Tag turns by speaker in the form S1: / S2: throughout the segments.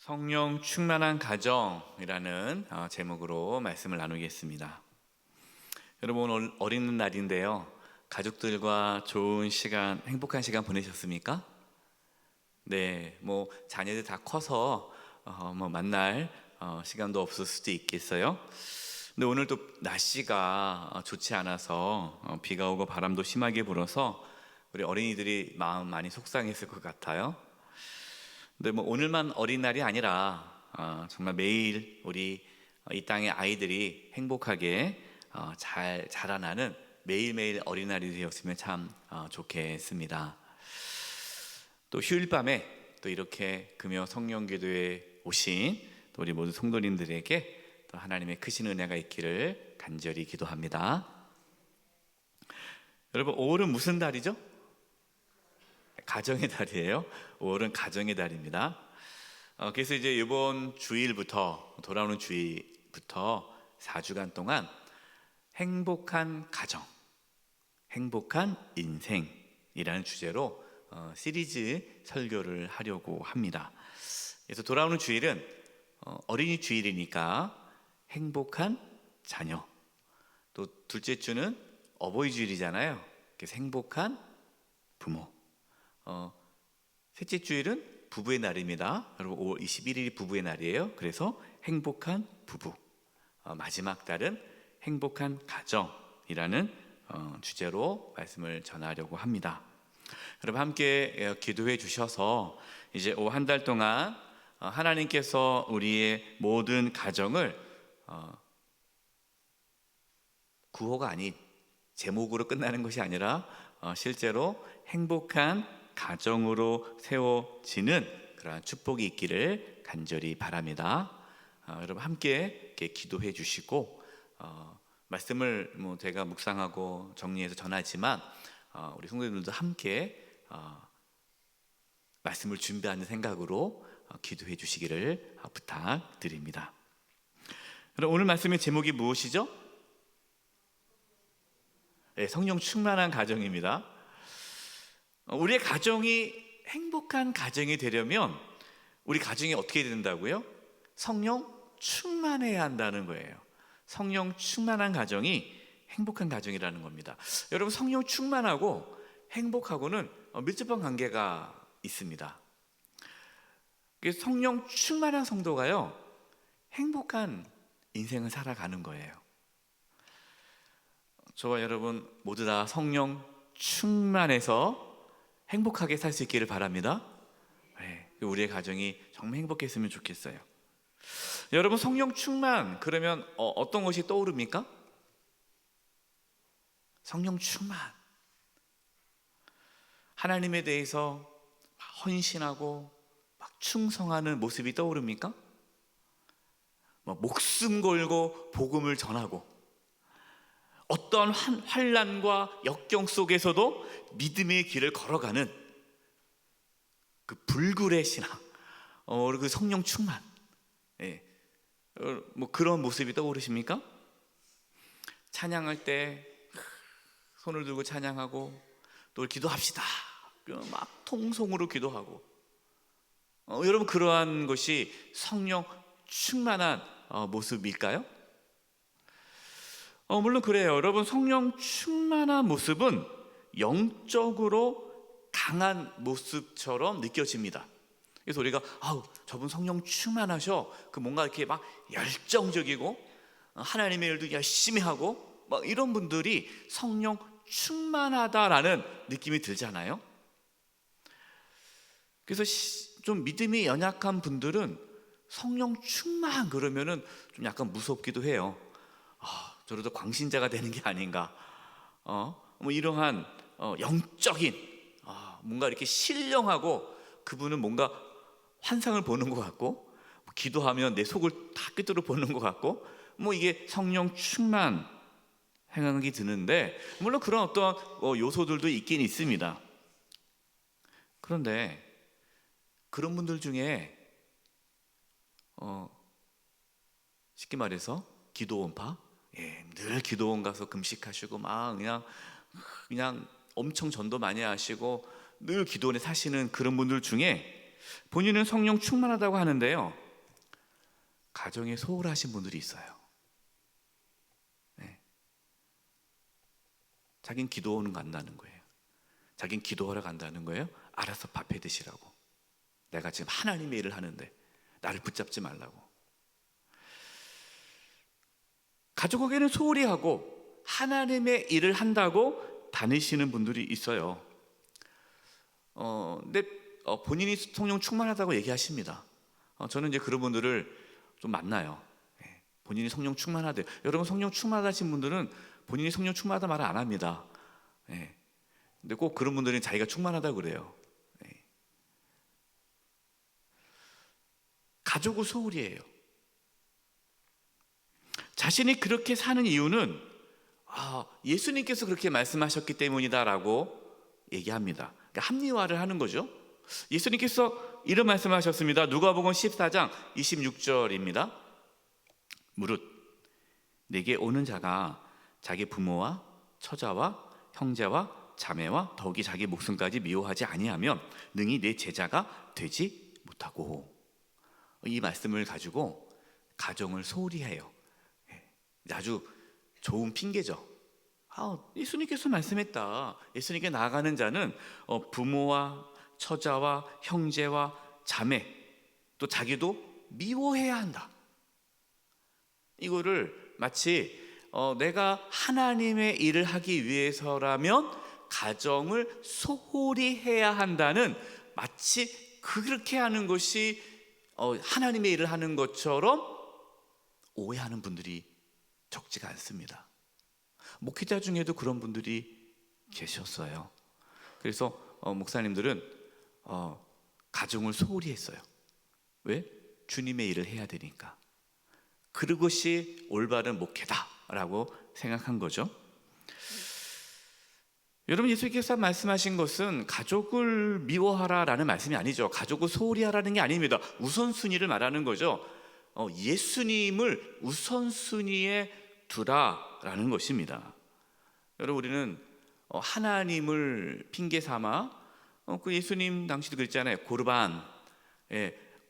S1: 성령 충만한 가정이라는 제목으로 말씀을 나누겠습니다. 여러분, 오늘 어린이날인데요. 가족들과 좋은 시간, 행복한 시간 보내셨습니까? 네, 자녀들 다 커서 만날 시간도 없을 수도 있겠어요. 근데 오늘 또 날씨가 좋지 않아서 비가 오고 바람도 심하게 불어서 우리 어린이들이 마음 많이 속상했을 것 같아요. 근데 오늘만 어린날이 아니라 정말 매일 우리 이 땅의 아이들이 행복하게 잘 자라나는 매일매일 어린날이 되었으면 참 좋겠습니다. 또 휴일 밤에 또 이렇게 금요 성령기도에 오신 또 우리 모든 성도님들에게 또 하나님의 크신 은혜가 있기를 간절히 기도합니다. 여러분, 5월은 무슨 달이죠? 가정의 달이에요. 5월은 가정의 달입니다. 그래서 이제 이번 주일부터 돌아오는 주일부터 4주간 동안 행복한 가정, 행복한 인생이라는 주제로 시리즈 설교를 하려고 합니다. 그래서 돌아오는 주일은 어린이 주일이니까 행복한 자녀, 또 둘째 주는 어버이 주일이잖아요. 그래서 행복한 부모, 셋째 주일은 부부의 날입니다. 여러분, 5월 21일이 부부의 날이에요. 그래서 행복한 부부, 마지막 달은 행복한 가정이라는 주제로 말씀을 전하려고 합니다. 여러분, 함께 기도해 주셔서 이제 한 달 동안 하나님께서 우리의 모든 가정을 구호가 아닌 제목으로 끝나는 것이 아니라 실제로 행복한 가정으로 세워지는 그러한 축복이 있기를 간절히 바랍니다. 여러분, 함께 이렇게 기도해 주시고 말씀을 제가 묵상하고 정리해서 전하지만 우리 성도님들도 함께 말씀을 준비하는 생각으로 기도해 주시기를 부탁드립니다. 여러분, 오늘 말씀의 제목이 무엇이죠? 네, 성령 충만한 가정입니다. 우리의 가정이 행복한 가정이 되려면 우리 가정이 어떻게 된다고요? 성령 충만해야 한다는 거예요. 성령 충만한 가정이 행복한 가정이라는 겁니다. 여러분, 성령 충만하고 행복하고는 밀접한 관계가 있습니다. 성령 충만한 성도가요, 행복한 인생을 살아가는 거예요. 저와 여러분 모두 다 성령 충만해서 행복하게 살 수 있기를 바랍니다. 네, 우리의 가정이 정말 행복했으면 좋겠어요. 여러분, 성령 충만 그러면 어떤 것이 떠오릅니까? 성령 충만, 하나님에 대해서 헌신하고 막 충성하는 모습이 떠오릅니까? 목숨 걸고 복음을 전하고 어떤 환난과 역경 속에서도 믿음의 길을 걸어가는 그 불굴의 신앙, 그 성령 충만, 그런 모습이 떠오르십니까? 찬양할 때 손을 들고 찬양하고 또 기도합시다, 막 통성으로 기도하고, 여러분, 그러한 것이 성령 충만한 모습일까요? 물론 그래요. 여러분, 성령 충만한 모습은 영적으로 강한 모습처럼 느껴집니다. 그래서 우리가 저분 성령 충만하셔, 뭔가 이렇게 막 열정적이고 하나님의 일도 열심히 하고 막 이런 분들이 성령 충만하다라는 느낌이 들잖아요. 그래서 좀 믿음이 연약한 분들은 성령 충만 그러면은 좀 약간 무섭기도 해요. 저러다 광신자가 되는 게 아닌가, 이러한 영적인 뭔가 이렇게 신령하고, 그분은 뭔가 환상을 보는 것 같고, 기도하면 내 속을 다 꿰뚫어 보는 것 같고, 이게 성령 충만 생각이 드는데, 물론 그런 어떤 요소들도 있긴 있습니다. 그런데 그런 분들 중에 쉽게 말해서 기도원파, 늘 기도원 가서 금식하시고 막 그냥 엄청 전도 많이 하시고 늘 기도원에 사시는 그런 분들 중에 본인은 성령 충만하다고 하는데요, 가정에 소홀하신 분들이 있어요. 네. 자긴 기도하는 간다는 거예요. 자긴 기도하러 간다는 거예요. 알아서 밥해 드시라고. 내가 지금 하나님의 일을 하는데 나를 붙잡지 말라고. 가족에게는 소홀히 하고 하나님의 일을 한다고 다니시는 분들이 있어요. 근데 본인이 성령 충만하다고 얘기하십니다. 저는 이제 그런 분들을 좀 만나요. 본인이 성령 충만하대. 여러분, 성령 충만하신 분들은 본인이 성령 충만하다 말을 안 합니다. 근데 꼭 그런 분들은 자기가 충만하다고 그래요. 가족은 소홀이에요. 자신이 그렇게 사는 이유는 예수님께서 그렇게 말씀하셨기 때문이다라고 얘기합니다. 그러니까 합리화를 하는 거죠. 예수님께서 이런 말씀하셨습니다. 누가복음 14장 26절입니다. 무릇 내게 오는 자가 자기 부모와 처자와 형제와 자매와 더욱이 자기 목숨까지 미워하지 아니하면 능히 내 제자가 되지 못하고. 이 말씀을 가지고 가정을 소홀히 해요. 아주 좋은 핑계죠. 예수님께서 말씀했다. 예수님께 나아가는 자는 부모와 처자와 형제와 자매, 또 자기도 미워해야 한다. 이거를 마치 내가 하나님의 일을 하기 위해서라면 가정을 소홀히 해야 한다는, 마치 그렇게 하는 것이 하나님의 일을 하는 것처럼 오해하는 분들이 적지가 않습니다. 목회자 중에도 그런 분들이 계셨어요. 그래서 목사님들은 가정을 소홀히 했어요. 왜? 주님의 일을 해야 되니까. 그것이 올바른 목회다라고 생각한 거죠. 여러분, 예수께서 말씀하신 것은 가족을 미워하라라는 말씀이 아니죠. 가족을 소홀히 하라는 게 아닙니다. 우선순위를 말하는 거죠. 예수님을 우선순위에 두라라는 것입니다. 여러분, 우리는 하나님을 핑계 삼아 그 예수님 당시도 그랬잖아요. 고르반,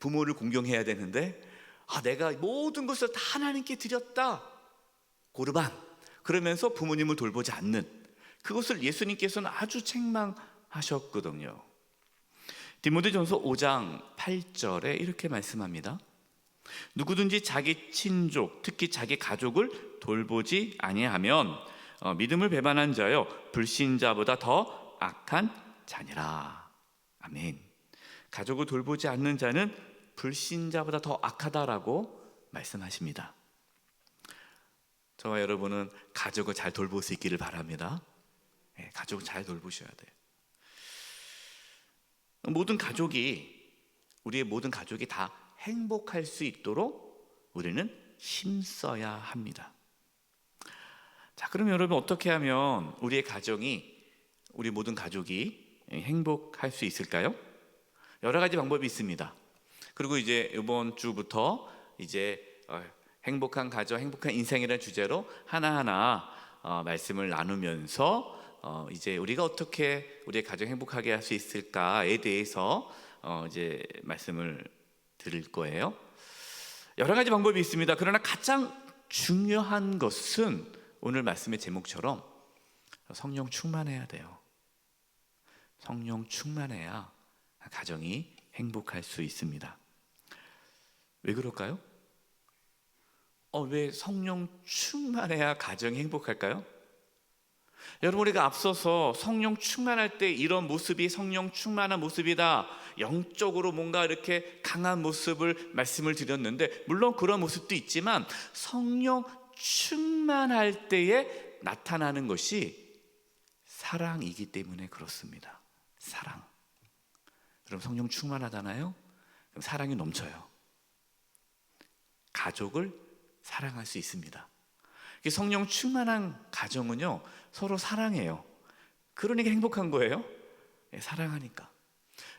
S1: 부모를 공경해야 되는데 내가 모든 것을 다 하나님께 드렸다, 고르반, 그러면서 부모님을 돌보지 않는, 그것을 예수님께서는 아주 책망하셨거든요. 디모데전서 5장 8절에 이렇게 말씀합니다. 누구든지 자기 친족, 특히 자기 가족을 돌보지 아니하면 믿음을 배반한 자여 불신자보다 더 악한 자니라. 아멘. 가족을 돌보지 않는 자는 불신자보다 더 악하다라고 말씀하십니다. 저와 여러분은 가족을 잘 돌볼 수 있기를 바랍니다. 가족을 잘 돌보셔야 돼요. 우리의 모든 가족이 다 행복할 수 있도록 우리는 힘써야 합니다. 자, 그럼 여러분, 어떻게 하면 우리 모든 가족이 행복할 수 있을까요? 여러 가지 방법이 있습니다. 그리고 이제 이번 주부터 이제 행복한 가정, 행복한 인생이라는 주제로 하나하나 말씀을 나누면서 이제 우리가 어떻게 우리의 가정 행복하게 할 수 있을까에 대해서 이제 말씀을 드릴 거예요. 여러 가지 방법이 있습니다. 그러나 가장 중요한 것은 오늘 말씀의 제목처럼 성령 충만해야 돼요. 성령 충만해야 가정이 행복할 수 있습니다. 왜 그럴까요? 왜 성령 충만해야 가정이 행복할까요? 여러분, 우리가 앞서서 성령 충만할 때 이런 모습이 성령 충만한 모습이다, 영적으로 뭔가 이렇게 강한 모습을 말씀을 드렸는데, 물론 그런 모습도 있지만 성령 충만할 때에 나타나는 것이 사랑이기 때문에 그렇습니다. 사랑. 그럼 성령 충만하잖아요? 그럼 사랑이 넘쳐요. 가족을 사랑할 수 있습니다. 성령 충만한 가정은요, 서로 사랑해요. 그러니까 행복한 거예요. 사랑하니까.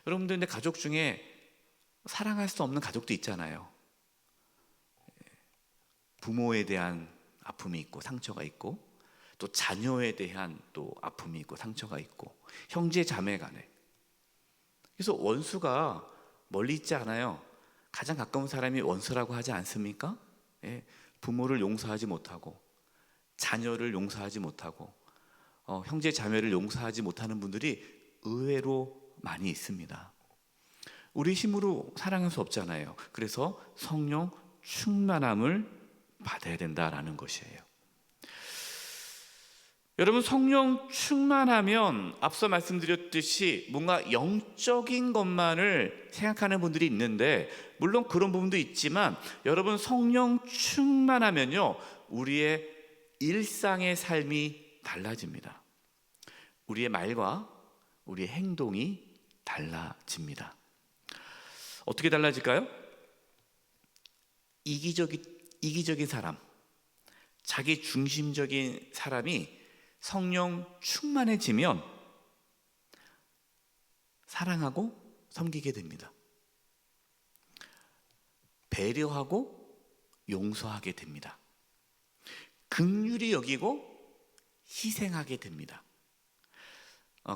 S1: 여러분들, 근데 가족 중에 사랑할 수 없는 가족도 있잖아요. 부모에 대한 아픔이 있고 상처가 있고, 또 자녀에 대한 또 아픔이 있고 상처가 있고, 형제 자매 간에. 그래서 원수가 멀리 있지 않아요. 가장 가까운 사람이 원수라고 하지 않습니까? 예, 부모를 용서하지 못하고 자녀를 용서하지 못하고 형제 자매를 용서하지 못하는 분들이 의외로 많이 있습니다. 우리 힘으로 사랑할 수 없잖아요. 그래서 성령 충만함을 받아야 된다라는 것이에요. 여러분, 성령 충만하면 앞서 말씀드렸듯이 뭔가 영적인 것만을 생각하는 분들이 있는데, 물론 그런 부분도 있지만 여러분, 성령 충만하면요 우리의 일상의 삶이 달라집니다. 우리의 말과 우리의 행동이 달라집니다. 어떻게 달라질까요? 이기적인 사람, 자기 중심적인 사람이 성령 충만해지면 사랑하고 섬기게 됩니다. 배려하고 용서하게 됩니다. 긍휼히 여기고 희생하게 됩니다.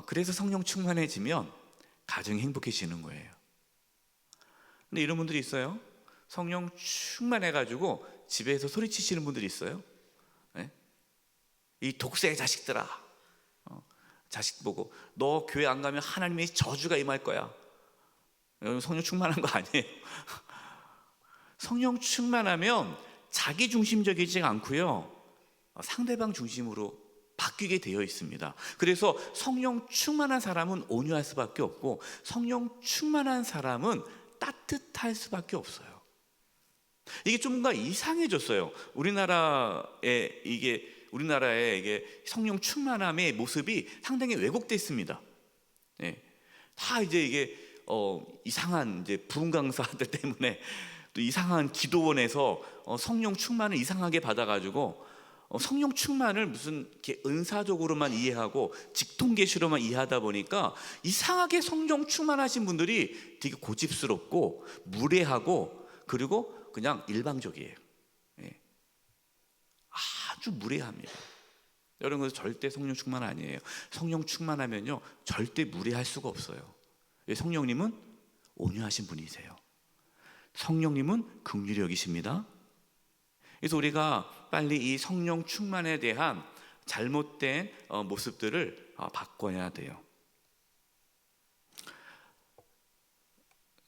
S1: 그래서 성령 충만해지면 가정이 행복해지는 거예요. 근데 이런 분들이 있어요. 성령 충만해가지고 집에서 소리치시는 분들이 있어요. 네? 이 독세의 자식들아, 자식 보고 너 교회 안 가면 하나님의 저주가 임할 거야. 성령 충만한 거 아니에요. 성령 충만하면 자기 중심적이지 않고요 상대방 중심으로 바뀌게 되어 있습니다. 그래서 성령 충만한 사람은 온유할 수밖에 없고, 성령 충만한 사람은 따뜻할 수밖에 없어요. 이게 좀 뭔가 이상해졌어요. 우리나라의 이게 성령 충만함의 모습이 상당히 왜곡됐습니다. 예. 다 이제 이게 이상한 이제 부흥 강사들 때문에 또 이상한 기도원에서 성령 충만을 이상하게 받아가지고 성령 충만을 무슨 이렇게 은사적으로만 이해하고 직통계시로만 이해하다 보니까 이상하게 성령 충만하신 분들이 되게 고집스럽고 무례하고 그리고 그냥 일방적이에요. 예. 아주 무례합니다. 여러분, 그래서 절대 성령 충만 아니에요. 성령 충만하면요 절대 무례할 수가 없어요. 성령님은 온유하신 분이세요. 성령님은 긍휼히 여기십니다. 그래서 우리가 빨리 이 성령 충만에 대한 잘못된 모습들을 바꿔야 돼요.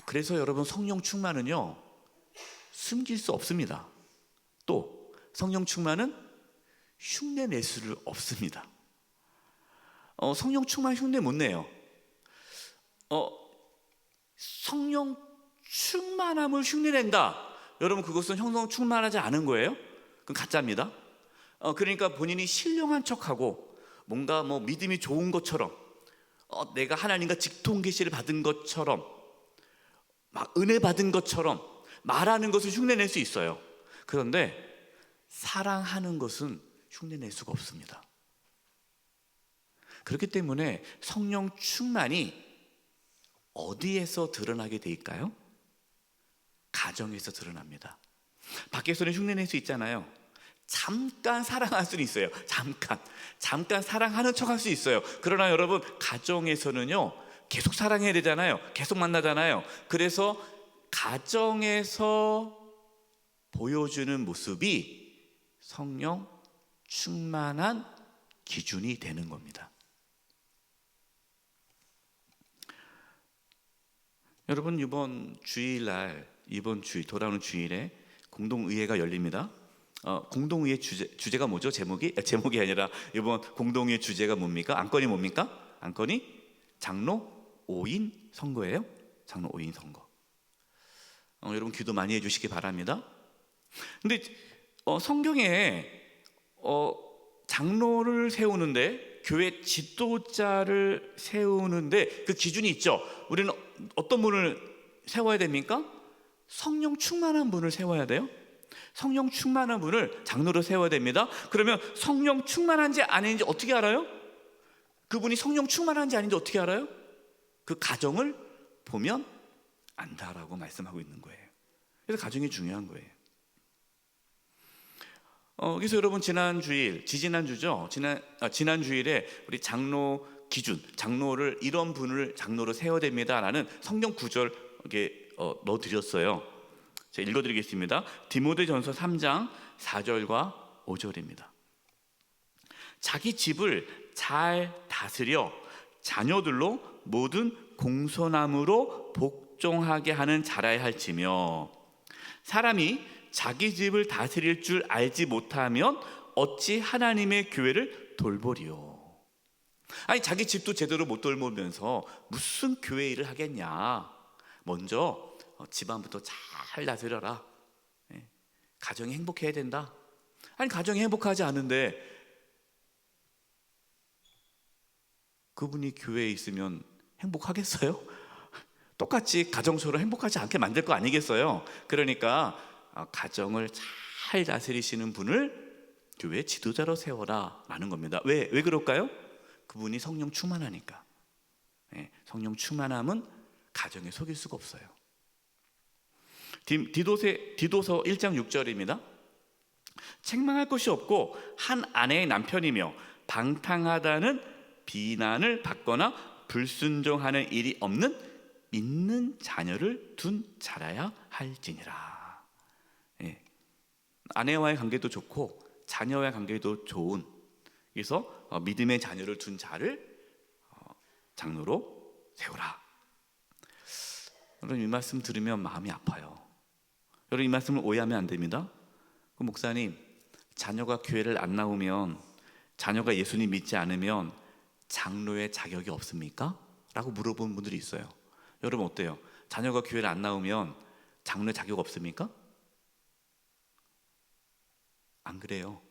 S1: 그래서 여러분, 성령 충만은요 숨길 수 없습니다. 또 성령 충만은 흉내 낼 수 없습니다. 성령 충만 흉내 못 내요. 성령 충만함을 흉내낸다. 여러분, 그것은 성령 충만하지 않은 거예요? 그건 가짜입니다. 그러니까 본인이 신령한 척하고 뭔가 믿음이 좋은 것처럼 내가 하나님과 직통계시를 받은 것처럼 막 은혜 받은 것처럼 말하는 것을 흉내낼 수 있어요. 그런데 사랑하는 것은 흉내낼 수가 없습니다. 그렇기 때문에 성령 충만이 어디에서 드러나게 될까요? 가정에서 드러납니다. 밖에서는 흉내낼 수 있잖아요. 잠깐 사랑할 수는 있어요. 잠깐 사랑하는 척할 수 있어요. 그러나 여러분, 가정에서는요 계속 사랑해야 되잖아요. 계속 만나잖아요. 그래서 가정에서 보여주는 모습이 성령 충만한 기준이 되는 겁니다. 여러분, 이번 돌아오는 주일에 공동의회가 열립니다. 공동의회 주제가 뭐죠? 제목이 아니라 이번 공동의회 주제가 뭡니까? 안건이 뭡니까? 안건이 장로 5인 선거예요. 장로 5인 선거. 여러분, 기도 많이 해주시기 바랍니다. 근데 성경에 장로를 세우는데, 교회 지도자를 세우는데 그 기준이 있죠. 우리는 어떤 분을 세워야 됩니까? 성령 충만한 분을 세워야 돼요. 성령 충만한 분을 장로로 세워야 됩니다. 그러면 성령 충만한지 아닌지 어떻게 알아요? 그분이 성령 충만한지 아닌지 어떻게 알아요? 그 가정을 보면 안다라고 말씀하고 있는 거예요. 그래서 가정이 중요한 거예요. 그래서 여러분, 지난 주일에 우리 장로 기준, 장로를 이런 분을 장로로 세워야 됩니다라는 성경 구절 이렇게 넣어드렸어요. 제가 읽어드리겠습니다. 디모데전서 3장 4절과 5절입니다. 자기 집을 잘 다스려 자녀들로 모든 공손함으로 복종하게 하는 자라야 할지며, 사람이 자기 집을 다스릴 줄 알지 못하면 어찌 하나님의 교회를 돌보리요. 아니, 자기 집도 제대로 못 돌보면서 무슨 교회 일을 하겠냐. 먼저 집안부터 잘 다스려라. 가정이 행복해야 된다. 아니, 가정이 행복하지 않은데 그분이 교회에 있으면 행복하겠어요? 똑같이 가정처럼 행복하지 않게 만들 거 아니겠어요? 그러니까 가정을 잘 다스리시는 분을 교회 지도자로 세워라 라는 겁니다. 왜 그럴까요? 그분이 성령 충만하니까. 성령 충만함은 가정에 속일 수가 없어요. 디도서 1장 6절입니다. 책망할 것이 없고 한 아내의 남편이며 방탕하다는 비난을 받거나 불순종하는 일이 없는 믿는 자녀를 둔 자라야 할지니라. 아내와의 관계도 좋고 자녀와의 관계도 좋은, 그래서 믿음의 자녀를 둔 자를 장로로 세우라. 여러분, 이 말씀 들으면 마음이 아파요. 여러분, 이 말씀을 오해하면 안 됩니다. 목사님, 자녀가 교회를 안 나오면, 자녀가 예수님 믿지 않으면 장로의 자격이 없습니까? 라고 물어보는 분들이 있어요. 여러분 어때요? 자녀가 교회를 안 나오면 장로의 자격 없습니까? 안 그래요.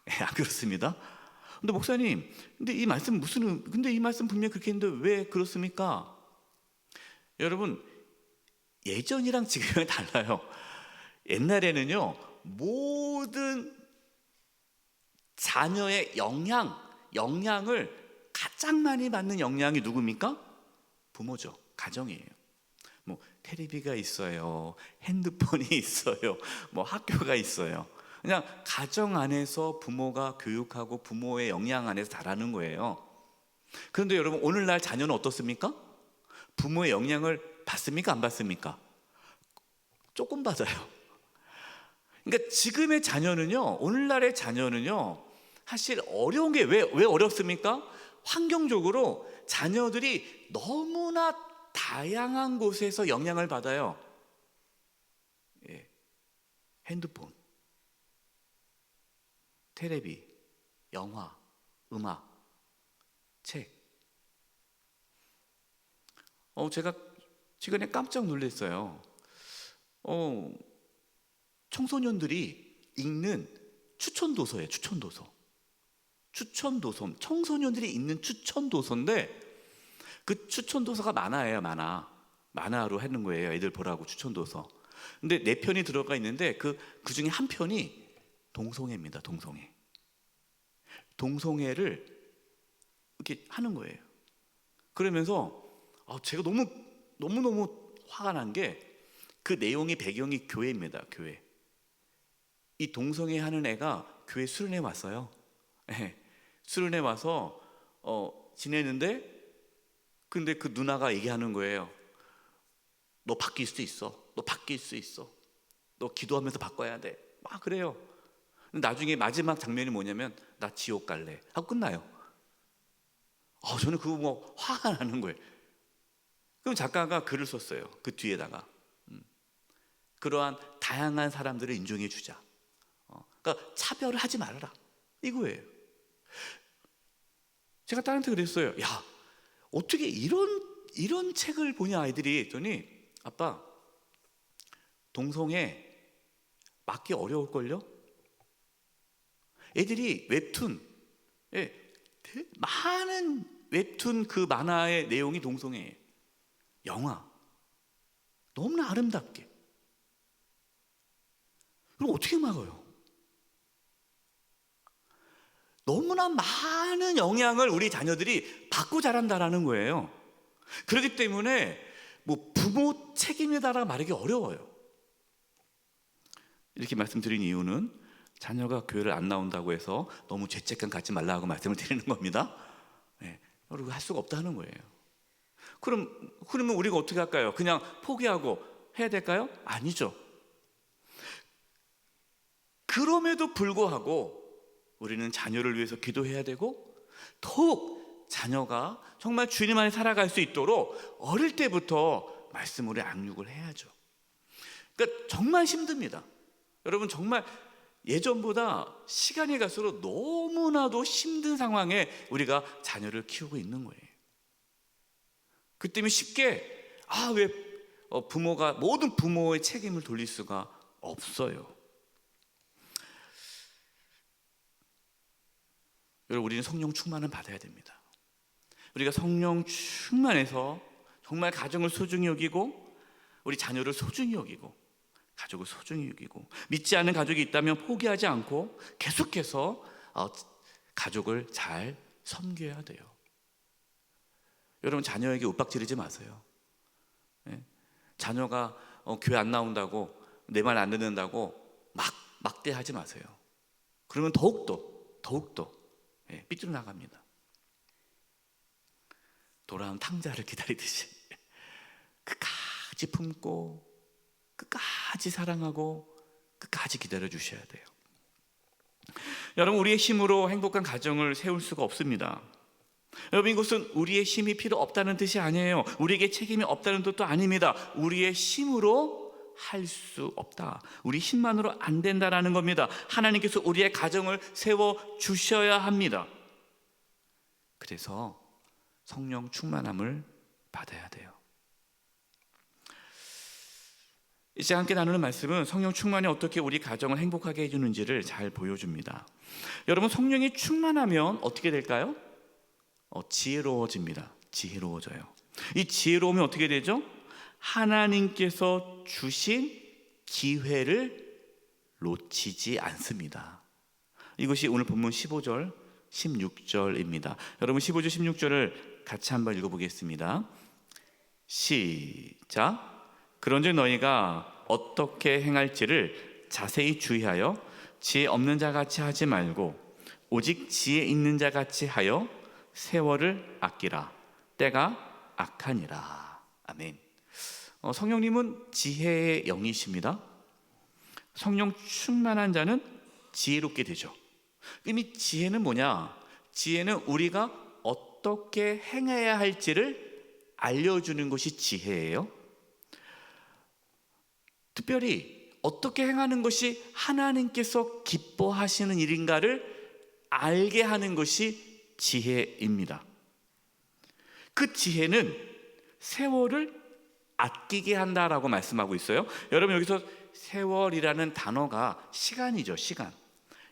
S1: 안 그렇습니다. 근데 목사님, 근데 이 말씀 분명히 그렇게 했는데 왜 그렇습니까? 여러분, 예전이랑 지금이 달라요. 옛날에는요, 모든 자녀의 영향을 가장 많이 받는 영향이 누굽니까? 부모죠. 가정이에요. 뭐 텔레비가 있어요, 핸드폰이 있어요, 뭐 학교가 있어요. 그냥 가정 안에서 부모가 교육하고 부모의 영향 안에서 자라는 거예요. 그런데 여러분, 오늘날 자녀는 어떻습니까? 부모의 영향을 받습니까? 안 받습니까? 조금 받아요. 그러니까 지금의 자녀는요, 오늘날의 자녀는요, 사실 어려운 게 왜 어렵습니까? 환경적으로 자녀들이 너무나 다양한 곳에서 영향을 받아요. 핸드폰, 텔레비, 영화, 음악, 책. 제가 최근에 깜짝 놀랐어요. 청소년들이 읽는 추천도서예요. 추천도서. 청소년들이 읽는 추천도서인데, 그 추천도서가 만화예요. 만화로 하는 거예요. 애들 보라고 추천도서. 근데 4편이 들어가 있는데 그 중에 한 편이 동성애입니다. 동성애를 이렇게 하는 거예요. 그러면서 제가 너무 화가 난 게, 그 내용이 배경이 교회입니다. 교회. 이 동성애 하는 애가 교회 수련회 왔어요. 수련회 와서 지내는데, 근데 그 누나가 얘기하는 거예요. 너 바뀔 수 있어. 너 기도하면서 바꿔야 돼. 막 그래요. 나중에 마지막 장면이 뭐냐면, 나 지옥 갈래 하고 끝나요. 저는 그거 화가 나는 거예요. 그럼 작가가 글을 썼어요. 그 뒤에다가 그러한 다양한 사람들을 인정해 주자. 그러니까 차별을 하지 말아라, 이거예요. 제가 딸한테 그랬어요. 야, 어떻게 이런 책을 보냐 아이들이. 했더니, 아빠, 동성애 맞기 어려울걸요? 애들이 웹툰, 많은 웹툰 그 만화의 내용이 동성애예요. 영화 너무나 아름답게. 그럼 어떻게 막아요? 너무나 많은 영향을 우리 자녀들이 받고 자란다라는 거예요. 그렇기 때문에 부모 책임이다라고 말하기 어려워요. 이렇게 말씀드린 이유는, 자녀가 교회를 안 나온다고 해서 너무 죄책감 갖지 말라고 말씀을 드리는 겁니다. 여러분, 할 수가 없다는 거예요. 그러면 우리가 어떻게 할까요? 그냥 포기하고 해야 될까요? 아니죠. 그럼에도 불구하고 우리는 자녀를 위해서 기도해야 되고, 더욱 자녀가 정말 주님 안에 살아갈 수 있도록 어릴 때부터 말씀으로 양육을 해야죠. 그러니까 정말 힘듭니다. 여러분, 정말 예전보다 시간이 갈수록 너무나도 힘든 상황에 우리가 자녀를 키우고 있는 거예요. 그 때문에 쉽게 왜 부모가 모든 부모의 책임을 돌릴 수가 없어요. 여러분, 우리는 성령 충만을 받아야 됩니다. 우리가 성령 충만해서 정말 가정을 소중히 여기고, 우리 자녀를 소중히 여기고, 가족을 소중히 여기고, 믿지 않는 가족이 있다면 포기하지 않고 계속해서 가족을 잘 섬겨야 돼요. 여러분, 자녀에게 윽박지르지 마세요. 자녀가 교회 안 나온다고, 내 말 안 듣는다고 막대하지 마세요. 그러면 더욱더 삐뚤어 나갑니다. 돌아온 탕자를 기다리듯이 끝까지 품고, 끝까지 사랑하고, 끝까지 기다려 주셔야 돼요. 여러분, 우리의 힘으로 행복한 가정을 세울 수가 없습니다. 여러분, 이것은 우리의 힘이 필요 없다는 뜻이 아니에요. 우리에게 책임이 없다는 뜻도 아닙니다. 우리의 힘으로 할 수 없다, 우리 힘만으로 안 된다라는 겁니다. 하나님께서 우리의 가정을 세워 주셔야 합니다. 그래서 성령 충만함을 받아야 돼요. 이제 함께 나누는 말씀은 성령 충만이 어떻게 우리 가정을 행복하게 해주는지를 잘 보여줍니다. 여러분, 성령이 충만하면 어떻게 될까요? 지혜로워집니다. 지혜로워져요. 이 지혜로우면 어떻게 되죠? 하나님께서 주신 기회를 놓치지 않습니다. 이것이 오늘 본문 15절 16절입니다. 여러분, 15절 16절을 같이 한번 읽어보겠습니다. 시작. 그런즉 너희가 어떻게 행할지를 자세히 주의하여 지혜 없는 자 같이 하지 말고 오직 지혜 있는 자 같이 하여 세월을 아끼라. 때가 악하니라. 아멘. 성령님은 지혜의 영이십니다. 성령 충만한 자는 지혜롭게 되죠. 그럼 이 지혜는 뭐냐? 지혜는 우리가 어떻게 행해야 할지를 알려주는 것이 지혜예요. 특별히 어떻게 행하는 것이 하나님께서 기뻐하시는 일인가를 알게 하는 것이 지혜입니다. 그 지혜는 세월을 아끼게 한다라고 말씀하고 있어요. 여러분, 여기서 세월이라는 단어가 시간이죠. 시간.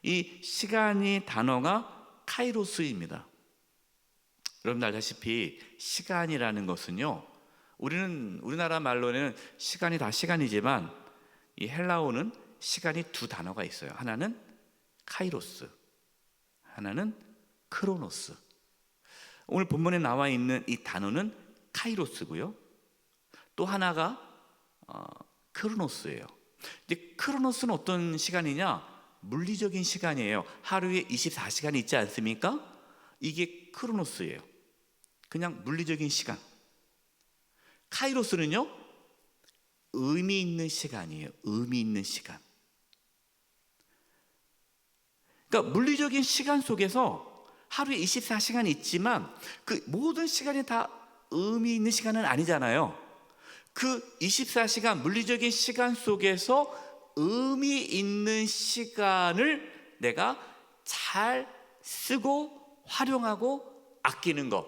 S1: 이 시간이 단어가 카이로스입니다. 여러분 알다시피 시간이라는 것은요, 우리나라 말로는 시간이 다 시간이지만 이 헬라어는 시간이 두 단어가 있어요. 하나는 카이로스, 하나는 크로노스. 오늘 본문에 나와 있는 이 단어는 카이로스고요, 또 하나가 크로노스예요. 근데 크로노스는 어떤 시간이냐? 물리적인 시간이에요. 하루에 24시간이 있지 않습니까? 이게 크로노스예요. 그냥 물리적인 시간. 카이로스는요, 의미 있는 시간이에요. 의미 있는 시간. 그러니까 물리적인 시간 속에서 하루에 24시간이 있지만 그 모든 시간이 다 의미 있는 시간은 아니잖아요. 그 24시간 물리적인 시간 속에서 의미 있는 시간을 내가 잘 쓰고 활용하고 아끼는 것,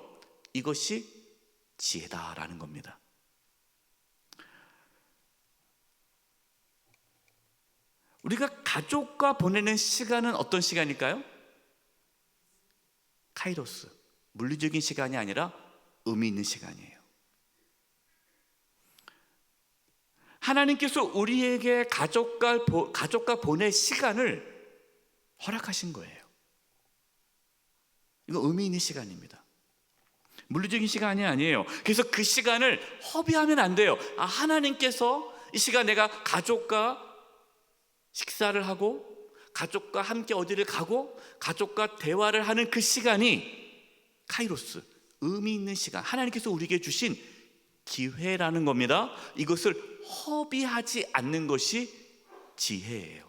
S1: 이것이 지혜다라는 겁니다. 우리가 가족과 보내는 시간은 어떤 시간일까요? 카이로스, 물리적인 시간이 아니라 의미 있는 시간이에요. 하나님께서 우리에게 가족과 보낼 시간을 허락하신 거예요. 이거 의미 있는 시간입니다. 물리적인 시간이 아니에요. 그래서 그 시간을 허비하면 안 돼요. 하나님께서 이 시간 내가 가족과 식사를 하고 가족과 함께 어디를 가고 가족과 대화를 하는 그 시간이 카이로스, 의미 있는 시간, 하나님께서 우리에게 주신 기회라는 겁니다. 이것을 허비하지 않는 것이 지혜예요.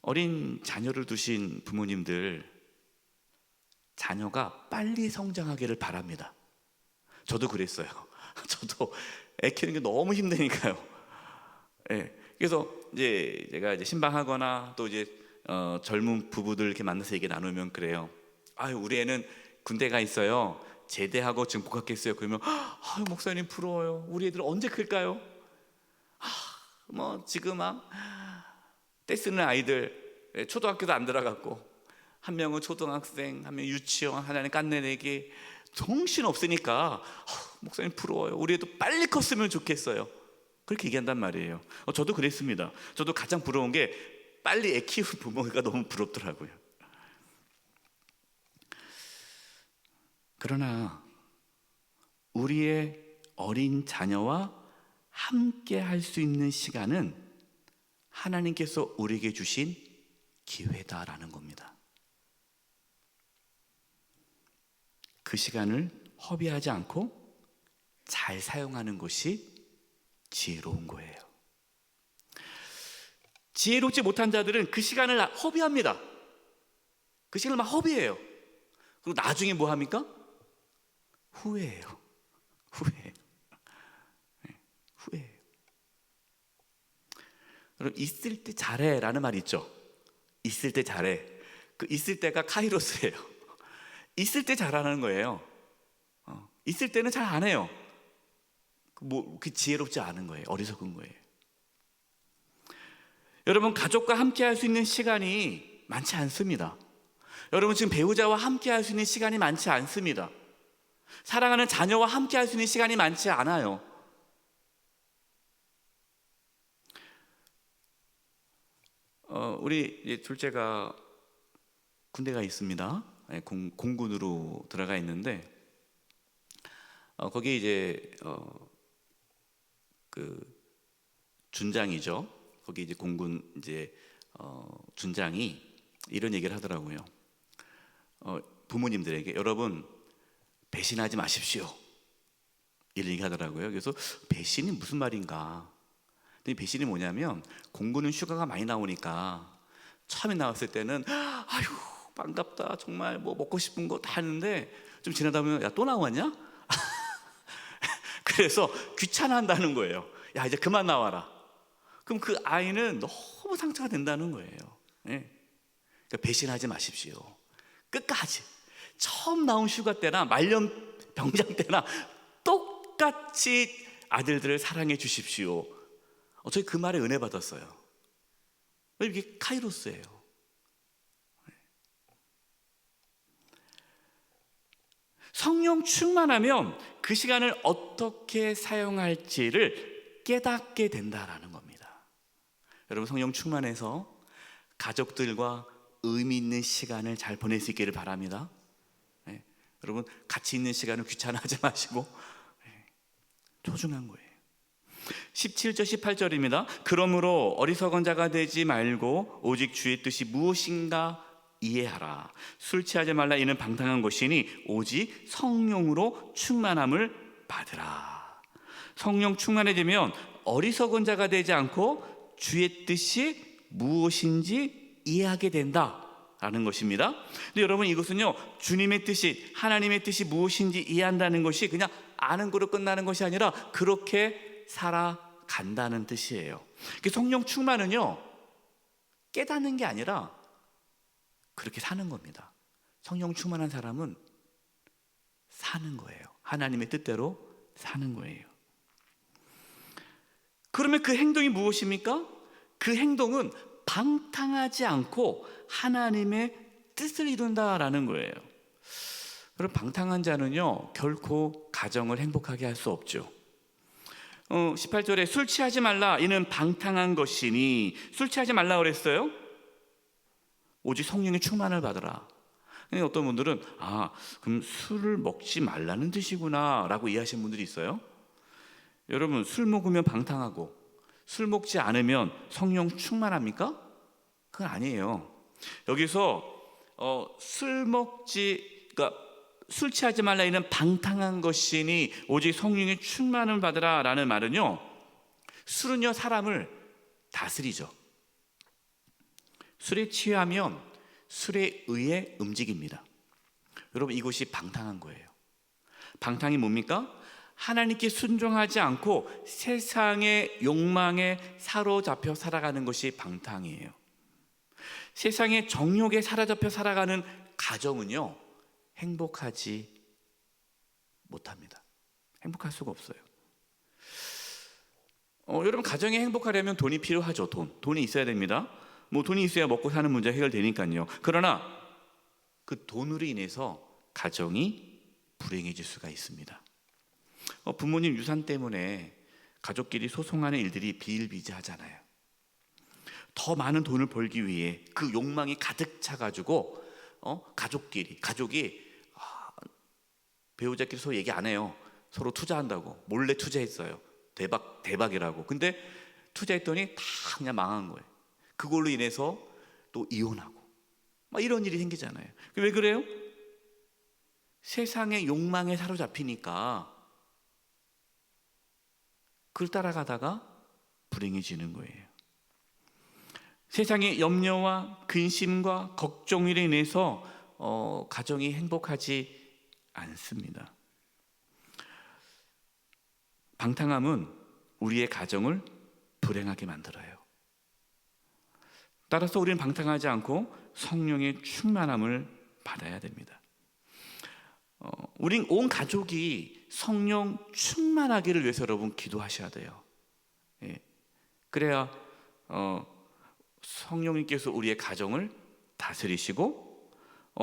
S1: 어린 자녀를 두신 부모님들, 자녀가 빨리 성장하기를 바랍니다. 저도 그랬어요. 저도 애 키우는 게 너무 힘드니까요. 예. 그래서 이제 제가 이제 신방하거나 또 이제 젊은 부부들 이렇게 만나서 얘기 나누면 그래요. 아유, 우리 애는 군대가 있어요. 제대하고 지금 복학했어요. 그러면 아유, 목사님 부러워요. 우리 애들 언제 클까요? 뭐 지금 막 떼쓰는 아이들, 초등학교도 안 들어갔고, 한 명은 초등학생, 한 명 유치원, 하나는 깐내내기, 정신 없으니까 목사님 부러워요. 우리 애도 빨리 컸으면 좋겠어요. 그렇게 얘기한단 말이에요. 저도 그랬습니다. 저도 가장 부러운 게 빨리 애 키우는 부모가 너무 부럽더라고요. 그러나 우리의 어린 자녀와 함께 할 수 있는 시간은 하나님께서 우리에게 주신 기회다라는 겁니다. 그 시간을 허비하지 않고 잘 사용하는 것이 지혜로운 거예요. 지혜롭지 못한 자들은 그 시간을 허비합니다. 그 시간을 막 허비해요. 그리고 나중에 뭐 합니까? 후회해요. 후회해요. 여러분, 있을 때 잘해라는 말 있죠. 있을 때 잘해. 그 있을 때가 카이로스예요. 있을 때 잘하는 거예요. 있을 때는 잘 안 해요. 그 지혜롭지 않은 거예요. 어리석은 거예요. 여러분, 가족과 함께 할 수 있는 시간이 많지 않습니다. 여러분, 지금 배우자와 함께 할 수 있는 시간이 많지 않습니다. 사랑하는 자녀와 함께 할 수 있는 시간이 많지 않아요. 우리 둘째가 군대가 있습니다. 공군으로 들어가 있는데, 거기 이제 그 준장이죠. 거기 이제 공군 이제 준장이 이런 얘기를 하더라고요. 부모님들에게 여러분 배신하지 마십시오. 이런 얘기 하더라고요. 그래서 배신이 무슨 말인가? 배신이 뭐냐면, 공군은 휴가가 많이 나오니까 처음에 나왔을 때는 아유 반갑다, 정말 뭐 먹고 싶은 거 다 하는데, 좀 지나다 보면 야 또 나왔냐? 그래서 귀찮아한다는 거예요. 야 이제 그만 나와라. 그럼 그 아이는 너무 상처가 된다는 거예요. 네. 그러니까 배신하지 마십시오. 끝까지 처음 나온 휴가 때나 말년 병장 때나 똑같이 아들들을 사랑해 주십시오. 저희 그 말에 은혜 받았어요. 이게 카이로스예요. 성령 충만하면 그 시간을 어떻게 사용할지를 깨닫게 된다라는 겁니다. 여러분, 성령 충만해서 가족들과 의미 있는 시간을 잘 보낼 수 있기를 바랍니다. 네. 여러분, 같이 있는 시간을 귀찮아하지 마시고 소중한 거예요. 17절 18절입니다. 그러므로 어리석은 자가 되지 말고 오직 주의 뜻이 무엇인가 이해하라. 술 취하지 말라. 이는 방탕한 것이니 오직 성령으로 충만함을 받으라. 성령 충만해지면 어리석은 자가 되지 않고 주의 뜻이 무엇인지 이해하게 된다라는 것입니다. 근데 여러분, 이것은요, 주님의 뜻이, 하나님의 뜻이 무엇인지 이해한다는 것이 그냥 아는 거로 끝나는 것이 아니라 그렇게 살아간다는 뜻이에요. 성령 충만은요, 깨닫는 게 아니라 그렇게 사는 겁니다. 성령 충만한 사람은 사는 거예요. 하나님의 뜻대로 사는 거예요. 그러면 그 행동이 무엇입니까? 그 행동은 방탕하지 않고 하나님의 뜻을 이룬다라는 거예요. 여러분, 방탕한 자는요 결코 가정을 행복하게 할 수 없죠. 18절에 술 취하지 말라. 이는 방탕한 것이니. 술 취하지 말라 그랬어요. 오직 성령의 충만을 받으라. 어떤 분들은 그럼 술을 먹지 말라는 뜻이구나 라고 이해하시는 분들이 있어요. 여러분, 술 먹으면 방탕하고 술 먹지 않으면 성령 충만합니까? 그건 아니에요. 여기서 그러니까 술 취하지 말라 이는 방탕한 것이니 오직 성령의 충만을 받으라라는 말은요, 술은요 사람을 다스리죠. 술에 취하면 술에 의해 움직입니다. 여러분, 이것이 방탕한 거예요. 방탕이 뭡니까? 하나님께 순종하지 않고 세상의 욕망에 사로잡혀 살아가는 것이 방탕이에요. 세상의 정욕에 사로잡혀 살아가는 가정은요 행복하지 못합니다. 행복할 수가 없어요. 여러분, 가정이 행복하려면 돈이 필요하죠. 돈이 있어야 됩니다. 돈이 있어야 먹고 사는 문제 해결되니까요. 그러나 그 돈으로 인해서 가정이 불행해질 수가 있습니다. 부모님 유산 때문에 가족끼리 소송하는 일들이 비일비재하잖아요. 더 많은 돈을 벌기 위해 그 욕망이 가득 차가지고 가족이 배우자끼리 서로 얘기 안 해요. 서로 투자한다고 몰래 투자했어요. 대박이라고. 근데 투자했더니 다 그냥 망한 거예요. 그걸로 인해서 또 이혼하고 이런 일이 생기잖아요. 왜 그래요? 세상의 욕망에 사로잡히니까 그걸 따라가다가 불행해지는 거예요. 세상의 염려와 근심과 걱정으로 인해서 가정이 행복하지 않습니다. 방탕함은 우리의 가정을 불행하게 만들어요. 따라서 우리는 방탕하지 않고 성령의 충만함을 받아야 됩니다. 우린 온 가족이 성령 충만하기를 위해서 여러분 기도하셔야 돼요. 그래야 성령님께서 우리의 가정을 다스리시고,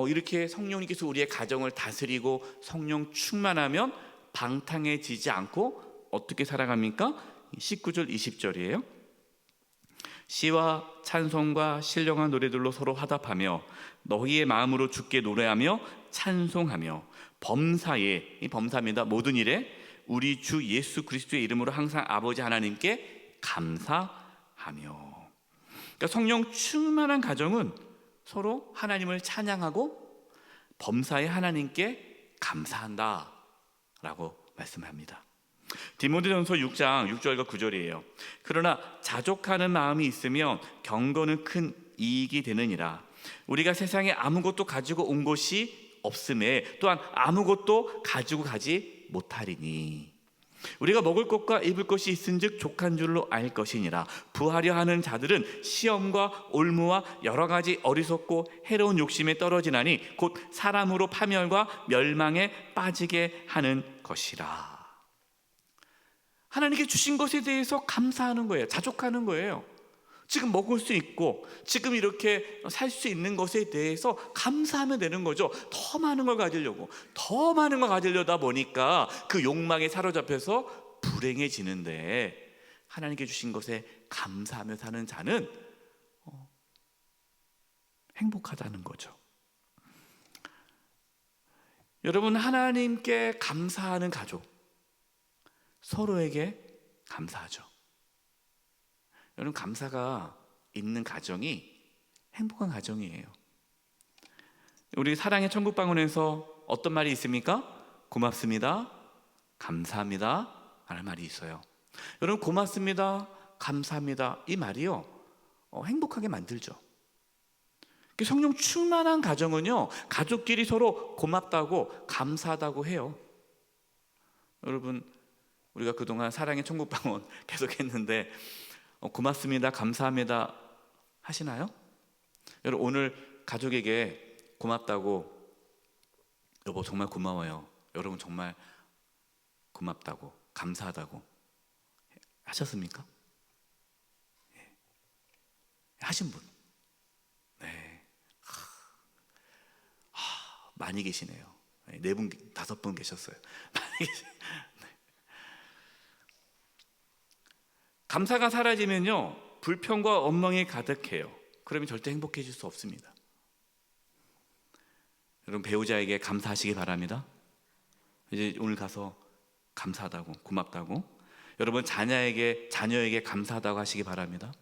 S1: 이렇게 성령님께서 우리의 가정을 다스리고 성령 충만하면 방탕해지지 않고 어떻게 살아갑니까? 19절 20절이에요. 시와 찬송과 신령한 노래들로 서로 화답하며 너희의 마음으로 주께 노래하며 찬송하며 범사에, 이 범사입니다, 모든 일에 우리 주 예수 그리스도의 이름으로 항상 아버지 하나님께 감사하며. 그러니까 성령 충만한 가정은 서로 하나님을 찬양하고 범사에 하나님께 감사한다 라고 말씀합니다. 디모데전서 6장 6절과 9절이에요. 그러나 자족하는 마음이 있으면 경건은 큰 이익이 되느니라. 우리가 세상에 아무것도 가지고 온 것이 없음에 또한 아무것도 가지고 가지 못하리니 우리가 먹을 것과 입을 것이 있은즉 족한 줄로 알 것이니라. 부하려 하는 자들은 시험과 올무와 여러 가지 어리석고 해로운 욕심에 떨어지나니 곧 사람으로 파멸과 멸망에 빠지게 하는 것이라. 하나님께 주신 것에 대해서 감사하는 거예요. 자족하는 거예요. 지금 먹을 수 있고 지금 이렇게 살 수 있는 것에 대해서 감사하면 되는 거죠. 더 많은 걸 가지려다 보니까 그 욕망에 사로잡혀서 불행해지는데, 하나님께 주신 것에 감사하며 사는 자는 행복하다는 거죠. 여러분, 하나님께 감사하는 가족, 서로에게 감사하죠. 여러분, 감사가 있는 가정이 행복한 가정이에요. 우리 사랑의 천국방언에서 어떤 말이 있습니까? 고맙습니다, 감사합니다 하는 말이 있어요. 여러분, 고맙습니다, 감사합니다 이 말이요 행복하게 만들죠. 성령 충만한 가정은요 가족끼리 서로 고맙다고 감사하다고 해요. 여러분, 우리가 그동안 사랑의 천국방언 계속했는데 고맙습니다, 감사합니다 하시나요? 여러분, 오늘 가족에게 고맙다고, 여보 정말 고마워요, 여러분 정말 고맙다고, 감사하다고 하셨습니까? 하신 분? 네. 많이 계시네요. 4분, 5분 계셨어요. 많이 계시네요. 감사가 사라지면요 불평과 원망이 가득해요. 그러면 절대 행복해질 수 없습니다. 여러분, 배우자에게 감사하시기 바랍니다. 이제 오늘 가서 감사하다고, 고맙다고. 여러분, 자녀에게 감사하다고 하시기 바랍니다.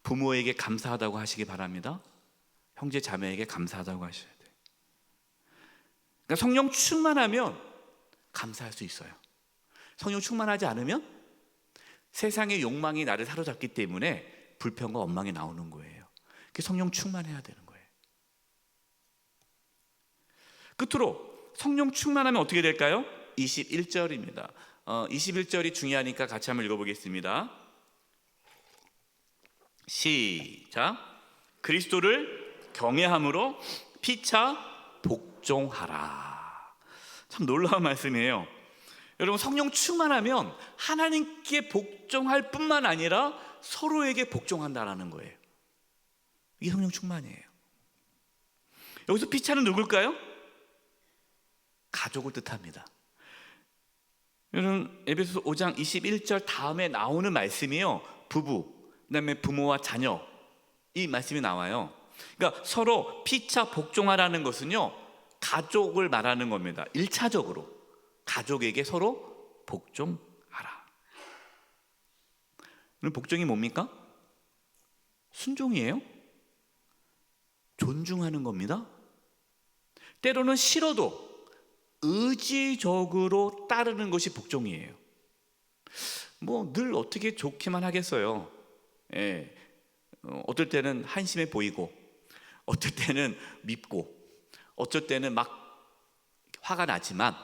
S1: 부모에게 감사하다고 하시기 바랍니다. 형제 자매에게 감사하다고 하셔야 돼요. 그러니까 성령 충만하면 감사할 수 있어요. 성령 충만하지 않으면 세상의 욕망이 나를 사로잡기 때문에 불평과 원망이 나오는 거예요. 성령 충만해야 되는 거예요. 끝으로 성령 충만하면 어떻게 될까요? 21절입니다. 21절이 중요하니까 같이 한번 읽어보겠습니다. 시작. 그리스도를 경외함으로 피차 복종하라. 참 놀라운 말씀이에요. 여러분, 성령 충만하면 하나님께 복종할 뿐만 아니라 서로에게 복종한다라는 거예요. 이게 성령 충만이에요. 여기서 피차는 누굴까요? 가족을 뜻합니다. 여러분, 에베소서 5장 21절 다음에 나오는 말씀이요, 부부, 그다음에 부모와 자녀, 이 말씀이 나와요. 그러니까 서로 피차 복종하라는 것은요, 가족을 말하는 겁니다. 1차적으로 가족에게 서로 복종하라. 복종이 뭡니까? 순종이에요. 존중하는 겁니다. 때로는 싫어도 의지적으로 따르는 것이 복종이에요. 늘 어떻게 좋기만 하겠어요. 예. 어떨 때는 한심해 보이고, 어떨 때는 밉고, 어쩔 때는 막 화가 나지만,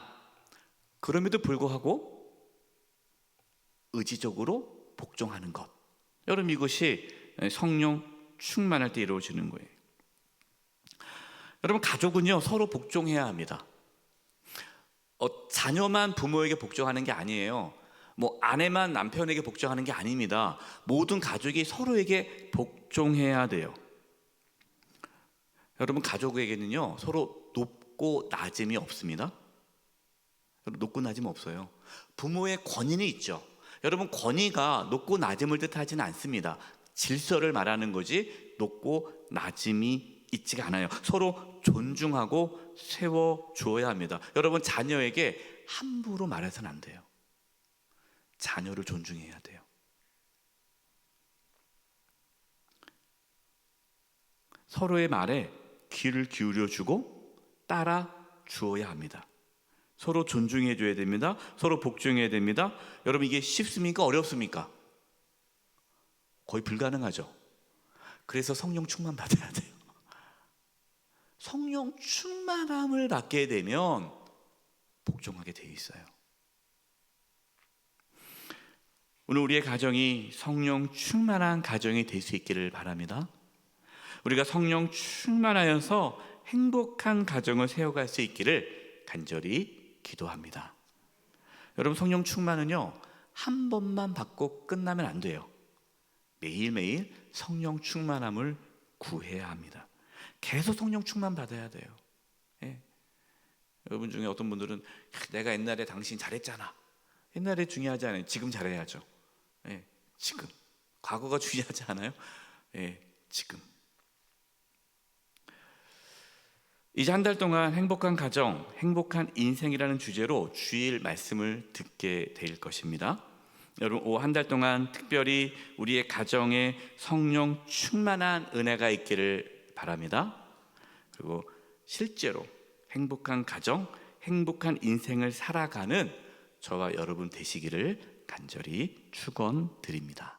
S1: 그럼에도 불구하고 의지적으로 복종하는 것. 여러분, 이것이 성령 충만할 때 이루어지는 거예요. 여러분, 가족은요, 서로 복종해야 합니다. 자녀만 부모에게 복종하는 게 아니에요. 아내만 남편에게 복종하는 게 아닙니다. 모든 가족이 서로에게 복종해야 돼요. 여러분, 가족에게는요, 서로 높고 낮음이 없습니다. 여러분, 높고 낮음 없어요. 부모의 권위는 있죠. 여러분, 권위가 높고 낮음을 뜻하지는 않습니다. 질서를 말하는 거지 높고 낮음이 있지가 않아요. 서로 존중하고 세워주어야 합니다. 여러분, 자녀에게 함부로 말해서는 안 돼요. 자녀를 존중해야 돼요. 서로의 말에 귀를 기울여주고 따라 주어야 합니다. 서로 존중해 줘야 됩니다. 서로 복종해야 됩니다. 여러분, 이게 쉽습니까? 어렵습니까? 거의 불가능하죠. 그래서 성령 충만 받아야 돼요. 성령 충만함을 받게 되면 복종하게 돼 있어요. 오늘 우리의 가정이 성령 충만한 가정이 될 수 있기를 바랍니다. 우리가 성령 충만하여서 행복한 가정을 세워갈 수 있기를 간절히 기도합니다. 여러분, 성령 충만은요, 한 번만 받고 끝나면 안 돼요. 매일매일 성령 충만함을 구해야 합니다. 계속 성령 충만 받아야 돼요. 예. 여러분 중에 어떤 분들은 내가 옛날에 당신 잘했잖아. 옛날에 중요하지 않아요. 지금 잘해야죠. 예. 지금. 과거가 중요하지 않아요? 예. 지금. 이제 한 달 동안 행복한 가정, 행복한 인생이라는 주제로 주일 말씀을 듣게 될 것입니다. 여러분, 한 달 동안 특별히 우리의 가정에 성령 충만한 은혜가 있기를 바랍니다. 그리고 실제로 행복한 가정, 행복한 인생을 살아가는 저와 여러분 되시기를 간절히 축원드립니다.